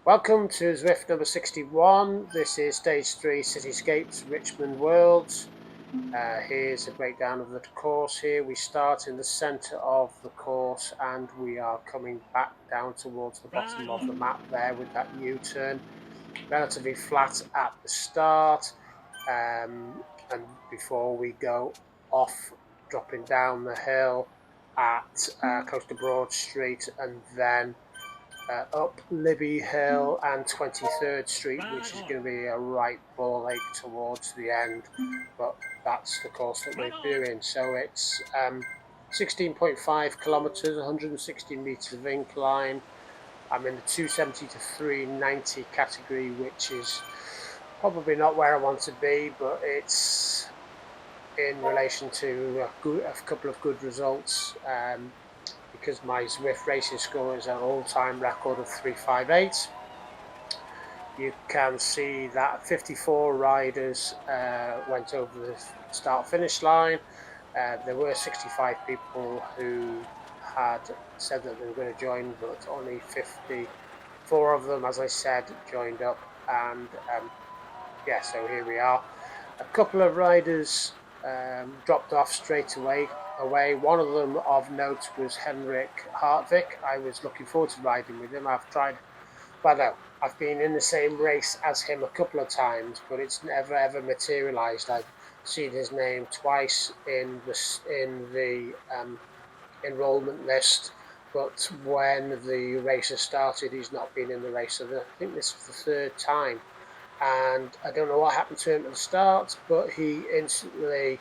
Welcome to Zwift number 61. This is stage 3 Cityscapes, Richmond Worlds. Here's a breakdown of the course here. We start in the centre of the course and we are coming back down towards the bottom of the map there with that U-turn. Relatively flat at the start, and before we go off, dropping down the hill at close to Broad Street, and then up Libby Hill and 23rd Street, which is going to be a right ball ache towards the end, but that's the course that we're doing. So it's 16.5 kilometres, 160 metres of incline. I'm in the 270 to 390 category, which is probably not where I want to be, but it's in relation to a couple of good results. Because my Zwift racing score is an all-time record of 358. You can see that 54 riders went over the start-finish line. There were 65 people who had said that they were going to join, but only 54 of them, as I said, joined up. And yeah, so here we are. A couple of riders dropped off straight away. One of them of note was Henrik Hartvik. I was looking forward to riding with him. I've been in the same race as him a couple of times, but it's never ever materialised. I've seen his name twice in the enrolment list, but when the race has started, he's not been in the race. So I think this is the third time. And I don't know what happened to him at the start, but he instantly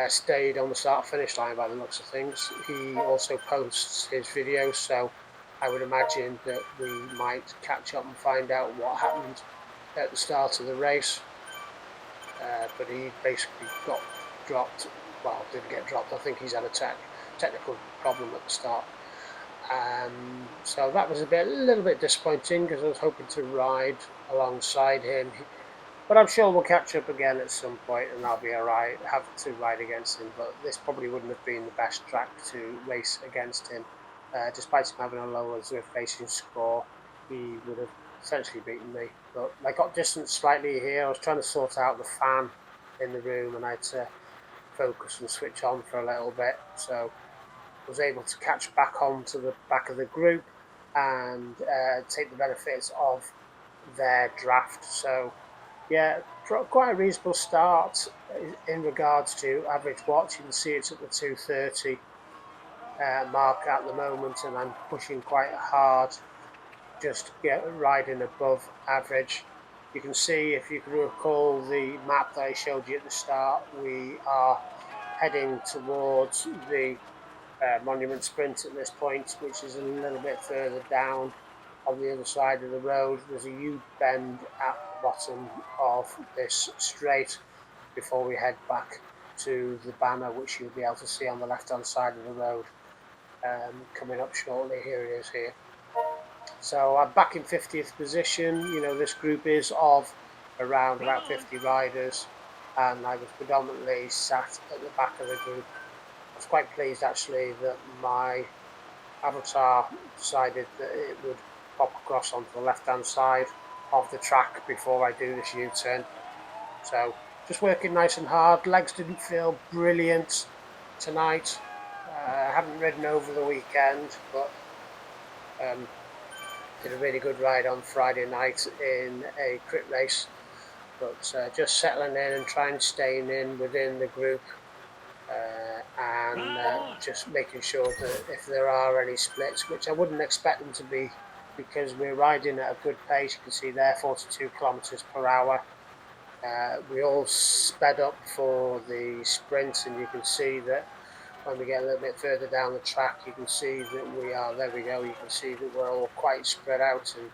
stayed on the start-finish line by the looks of things. He also posts his videos, so I would imagine that we might catch up and find out what happened at the start of the race. But he basically got dropped. Well, didn't get dropped. I think he's had a technical problem at the start. So that was a little bit disappointing because I was hoping to ride alongside him. But I'm sure we'll catch up again at some point and I'll be alright, have to ride against him. But this probably wouldn't have been the best track to race against him. Despite him having a lower Zwift racing score, he would have essentially beaten me. But I got distanced slightly here. I was trying to sort out the fan in the room and I had to focus and switch on for a little bit. So I was able to catch back on to the back of the group and take the benefits of their draft. So yeah, quite a reasonable start in regards to average watch. You can see it's at the 230 mark at the moment, and I'm pushing quite hard, just riding above average. You can see, if you can recall the map that I showed you at the start, we are heading towards the Monument Sprint at this point, which is a little bit further down on the other side of the road. There's a U-bend at the bottom of this straight before we head back to the banner, which you'll be able to see on the left-hand side of the road coming up shortly. Here it is here. So I'm back in 50th position. You know, this group is of around about 50 riders, and I was predominantly sat at the back of the group. I was quite pleased actually that my avatar decided that it would pop across onto the left-hand side of the track before I do this U-turn. So just working nice and hard. Legs didn't feel brilliant tonight. I haven't ridden over the weekend, but did a really good ride on Friday night in a crit race. But just settling in and trying to stay in within the group. And just making sure that if there are any splits, which I wouldn't expect them to be, because we're riding at a good pace. You can see there 42 kilometers per hour. We all sped up for the sprint, and you can see that when we get a little bit further down the track, you can see that we are, there we go, you can see that we're all quite spread out, and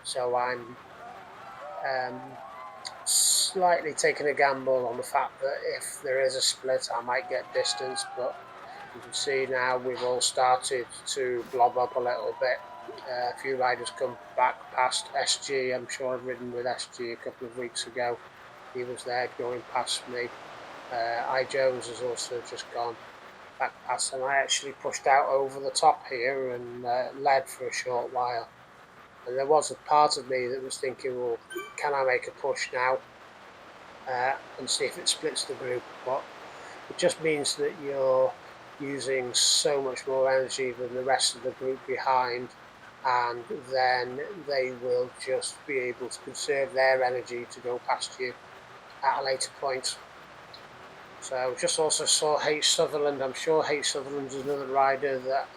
so I'm slightly taking a gamble on the fact that if there is a split, I might get distance, but you can see now we've all started to blob up a little bit. A few riders come back past SG. I'm sure I've ridden with SG a couple of weeks ago. He was there going past me. I Jones has also just gone back past, and I actually pushed out over the top here and led for a short while. And there was a part of me that was thinking, well, can I make a push now and see if it splits the group? But it just means that you're using so much more energy than the rest of the group behind, and then they will just be able to conserve their energy to go past you at a later point. So just also saw H. Sutherland. I'm sure H. Sutherland is another rider that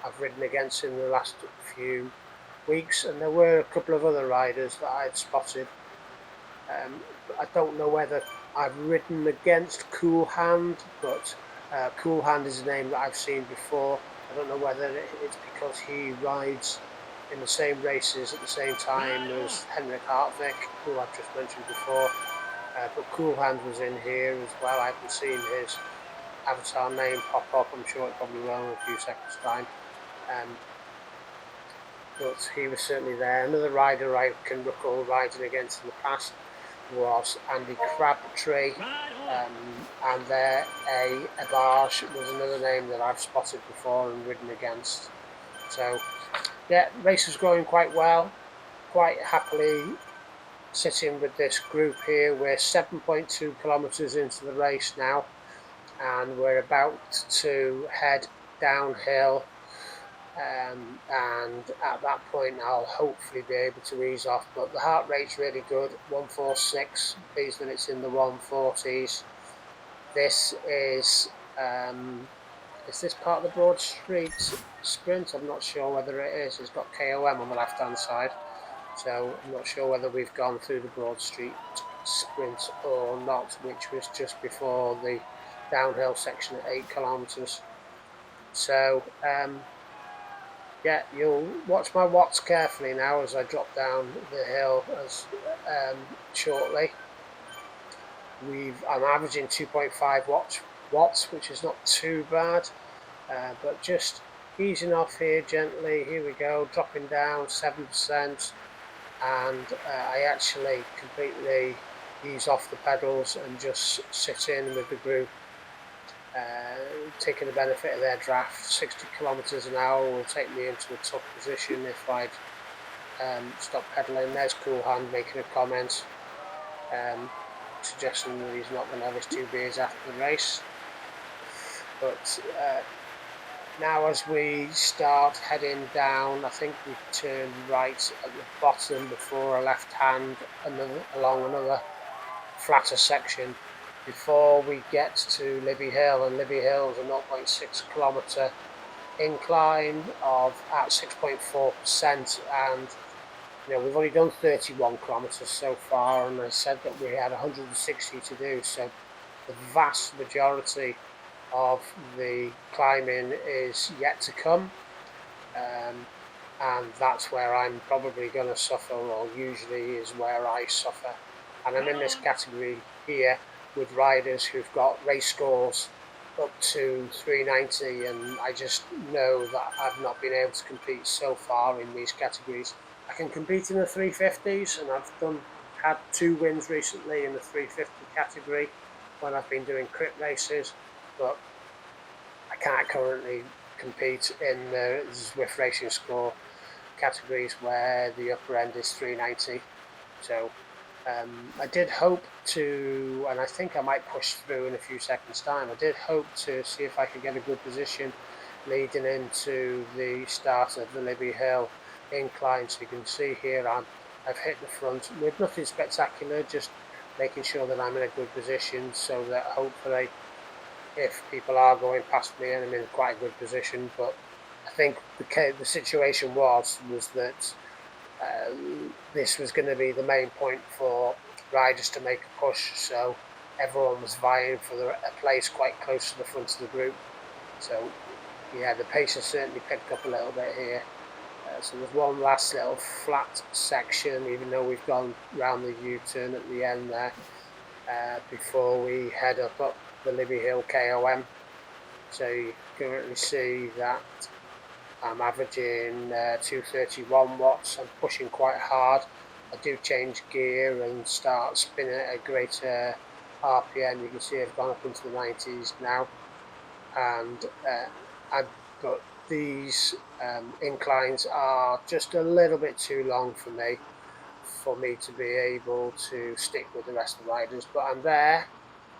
I've ridden against in the last few weeks, and there were a couple of other riders that I'd spotted. I don't know whether I've ridden against Cool Hand, but Cool Hand is a name that I've seen before. I don't know whether it's because he rides in the same races at the same time as Henrik Hartvik, who I've just mentioned before. But Cool Hand was in here as well. I haven't seen his avatar name pop up. I'm sure it probably will in a few seconds' time. But he was certainly there. Another rider I can recall riding against in the past was Andy Crabtree, and there a Barge was another name that I've spotted before and ridden against. So yeah, the race is going quite well. Quite happily sitting with this group here. We're 7.2 kilometres into the race now, and we're about to head downhill. And at that point I'll hopefully be able to ease off, but the heart rate's really good, 146, pleased that it's in the 140s. This is this part of the Broad Street Sprint? I'm not sure whether it is. It's got KOM on the left hand side, so I'm not sure whether we've gone through the Broad Street Sprint or not, which was just before the downhill section at 8 kilometres. So yeah, you'll watch my watts carefully now as I drop down the hill shortly. I'm averaging 2.5 watts, which is not too bad, but just easing off here gently. Here we go, dropping down 7%, and I actually completely ease off the pedals and just sit in with the group. Taking the benefit of their draft. 60 kilometres an hour will take me into a tough position if I'd stop pedalling. There's Cool Hand making a comment, suggesting that he's not going to have his 2 beers after the race. But now as we start heading down, I think we turn right at the bottom before a left hand along another flatter section before we get to Libby Hill, and Libby Hill is a 0.6 kilometre incline at 6.4%, and we've only done 31 kilometres so far, and I said that we had 160 to do, so the vast majority of the climbing is yet to come, and that's where I'm probably going to suffer, or usually is where I suffer. And I'm in this category here with riders who've got race scores up to 390, and I just know that I've not been able to compete so far in these categories. I can compete in the 350s, and I've had 2 wins recently in the 350 category when I've been doing crit races, but I can't currently compete in the Zwift racing score categories where the upper end is 390. So I did hope to, and I think I might push through in a few seconds time, I did hope to see if I could get a good position leading into the start of the Libby Hill incline. So you can see here I've hit the front with nothing spectacular, just making sure that I'm in a good position so that hopefully if people are going past me, and I'm in quite a good position. But I think the situation was that this was going to be the main point for riders to make a push, so everyone was vying for a place quite close to the front of the group. So yeah, the pace has certainly picked up a little bit here. So there's one last little flat section, even though we've gone round the U-turn at the end there, before we head up the Libby Hill KOM. So you currently see that I'm averaging 231 watts. I'm pushing quite hard. I do change gear and start spinning at a greater RPM. You can see I've gone up into the 90s now, and but these inclines are just a little bit too long for me to be able to stick with the rest of the riders, but I'm there.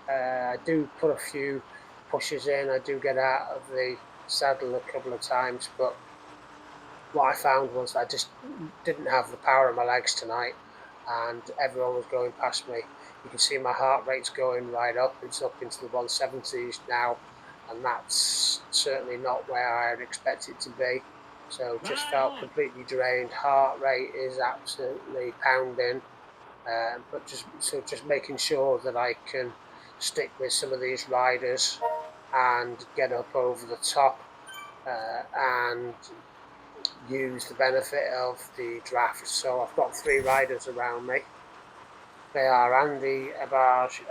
I do put a few pushes in. I do get out of the saddle a couple of times, but what I found was I just didn't have the power in my legs tonight, and everyone was going past me. You can see my heart rate's going right up. It's up into the 170s now, and that's certainly not where I'd expect it to be. So just felt completely drained. Heart rate is absolutely pounding, but just making sure that I can stick with some of these riders and get up over the top, and use the benefit of the draft. So I've got 3 riders around me. They are Andy Abarge,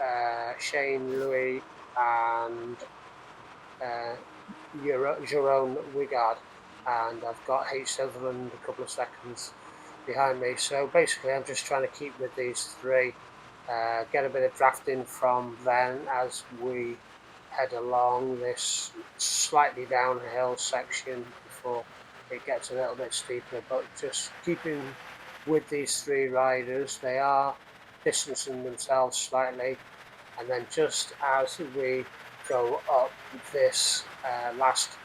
Shane Louis, and uh, Jerome Wigard. And I've got H. Sutherland a couple of seconds behind me. So basically, I'm just trying to keep with these 3, get a bit of drafting from them as we head along this slightly downhill section before it gets a little bit steeper, but just keeping with these 3 riders. They are distancing themselves slightly, and then just as we go up this last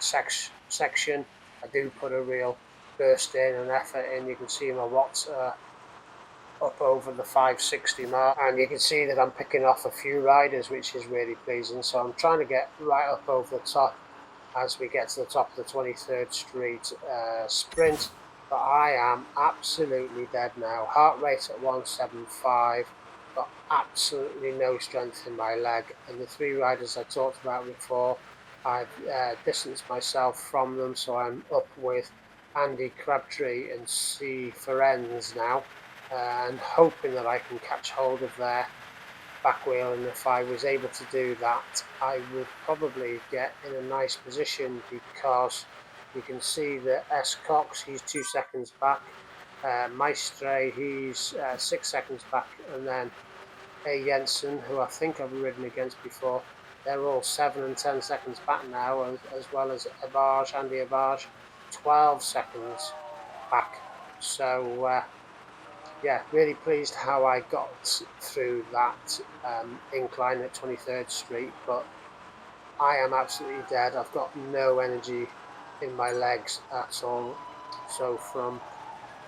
section, I do put a real burst in and effort in. You can see my watts are up over the 560 mark, and you can see that I'm picking off a few riders, which is really pleasing. So I'm trying to get right up over the top as we get to the top of the 23rd Street sprint, but I am absolutely dead now. Heart rate at 175, got absolutely no strength in my leg, and the 3 riders I talked about before, I've distanced myself from them, so I'm up with Andy Crabtree and C. Ferenz now, and hoping that I can catch hold of their back wheel, and if I was able to do that, I would probably get in a nice position, because you can see that S. Cox, he's 2 seconds back, Maestre, he's 6 seconds back, and then A. Jensen, who I think I've ridden against before, they're all 7 and 10 seconds back now, as well as Andy Abarge, 12 seconds back. So yeah, really pleased how I got through that incline at 23rd Street, but I am absolutely dead. I've got no energy in my legs at all. So from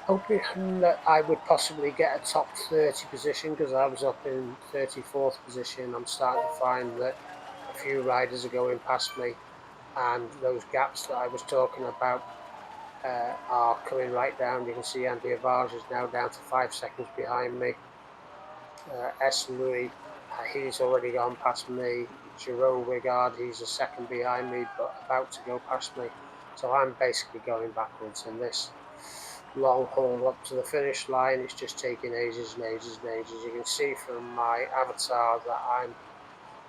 hoping that I would possibly get a top 30 position, because I was up in 34th position, I'm starting to find that a few riders are going past me, and those gaps that I was talking about are coming right down. You can see Andy Avarge is now down to 5 seconds behind me. S. Louis, he's already gone past me. Jerome Wigard, he's a second behind me, but about to go past me. So I'm basically going backwards, and this long haul up to the finish line, it's just taking ages and ages and ages. You can see from my avatar that I'm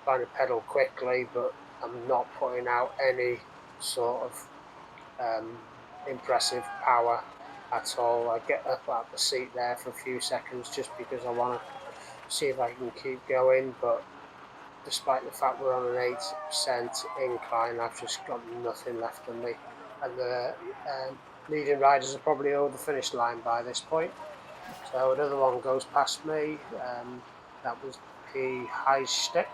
trying to pedal quickly, but I'm not putting out any sort of impressive power at all. I get up at the seat there for a few seconds just because I want to see if I can keep going, but despite the fact we're on an 8% incline, I've just got nothing left in me, and the leading riders are probably over the finish line by this point. So another one goes past me. That was P. Highstick.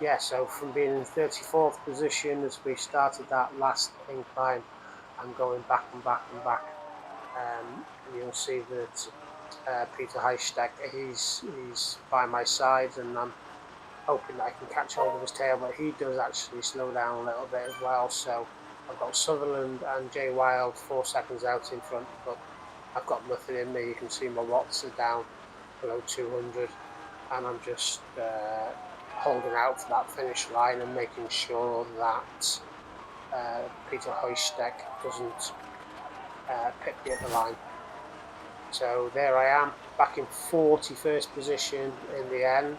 Yeah, so from being in 34th position as we started that last incline, I'm going back and back and back. And you'll see that Peter Heisteck, he's by my side, and I'm hoping that I can catch hold of his tail, but he does actually slow down a little bit as well. So I've got Sutherland and Jay Wild 4 seconds out in front, but I've got nothing in me. You can see my watts are down below 200, and I'm just holding out for that finish line and making sure that Peter Heisteck doesn't pit me at the line. So there I am, back in 41st position in the end.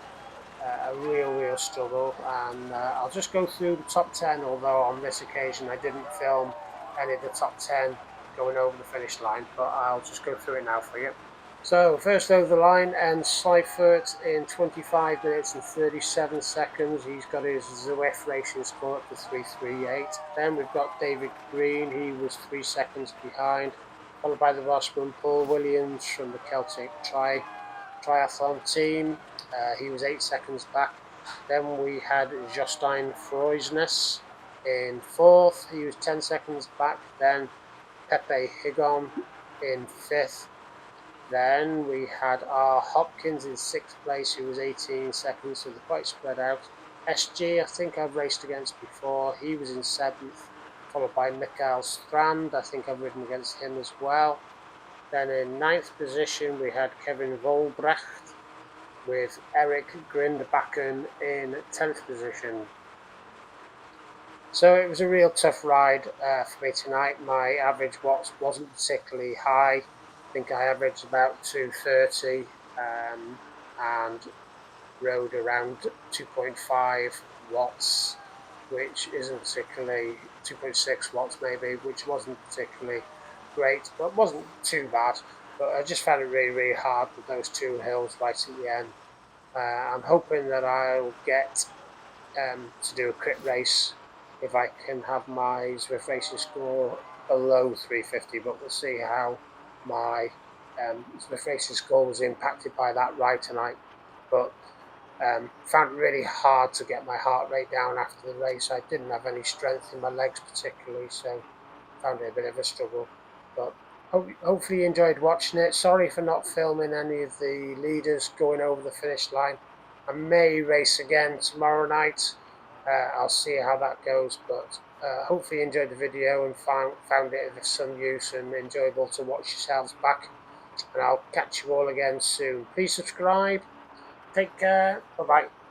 A real struggle, and I'll just go through the top 10, although on this occasion I didn't film any of the top 10 going over the finish line, but I'll just go through it now for you. So first over the line, and Seifert in 25 minutes and 37 seconds. He's got his Zwift racing score up to 3:38. Then we've got David Green. He was 3 seconds behind, followed by the Bossman Paul Williams from the Celtic Triathlon team. He was 8 seconds back. Then we had Jostein Froisnes in fourth. He was 10 seconds back. Then Pepe Higon in fifth. Then we had our Hopkins in sixth place, who was 18 seconds, so they're quite spread out. SG, I think I've raced against before. He was in seventh, followed by Mikael Strand. I think I've ridden against him as well. Then in ninth position, we had Kevin Volbrecht with Eric Grindbacken in 10th position. So it was a real tough ride for me tonight. My average watts wasn't particularly high. I think I averaged about 230 and rode around 2.5 watts, which isn't particularly 2.6 watts maybe, which wasn't particularly great, but wasn't too bad. But I just found it really hard with those two hills right at the end. I'm hoping that I'll get to do a crit race if I can have my Zwift racing score below 350, but we'll see how my Zwift racing score was impacted by that ride tonight. But found it really hard to get my heart rate down after the race. I didn't have any strength in my legs particularly, so found it a bit of a struggle. But hopefully you enjoyed watching it. Sorry for not filming any of the leaders going over the finish line. I may race again tomorrow night. I'll see how that goes, but hopefully you enjoyed the video and found it of some use and enjoyable to watch yourselves back. And I'll catch you all again soon. Please subscribe. Take care. Bye-bye.